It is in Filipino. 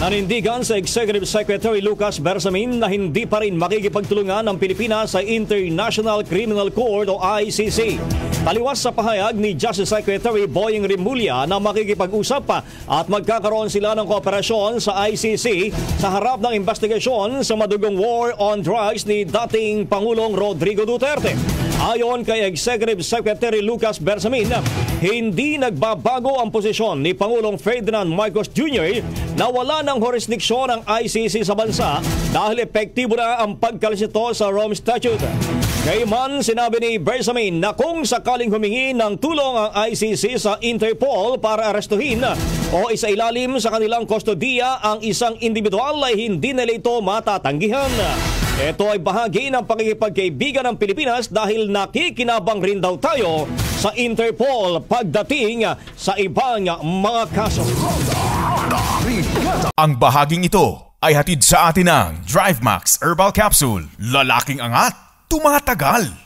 Nanindigan sa Executive Secretary Lucas Bersamin na hindi pa rin makikipagtulungan ng Pilipinas sa International Criminal Court o ICC. Taliwas sa pahayag ni Justice Secretary Boying Rimulya na makikipag-usap pa at magkakaroon sila ng kooperasyon sa ICC sa harap ng investigasyon sa madugong war on drugs ni dating Pangulong Rodrigo Duterte. Ayon kay Executive Secretary Lucas Bersamin, hindi nagbabago ang posisyon ni Pangulong Ferdinand Marcos Jr. na wala ng jurisdiksyon ang ICC sa bansa dahil epektibo na ang pagkalisito sa Rome Statute. Gayman, sinabi ni Bersamin na kung sakaling humingi ng tulong ang ICC sa Interpol para arestuhin o isailalim sa kanilang kustodiya ang isang individual ay hindi nila ito matatanggihan. Ito ay bahagi ng pakikipagkaibigan ng Pilipinas dahil nakikinabang rin daw tayo sa Interpol pagdating sa ibang mga kaso. Ang bahaging ito ay hatid sa atin ng DriveMax Herbal Capsule. Lalaking angat, tumatagal.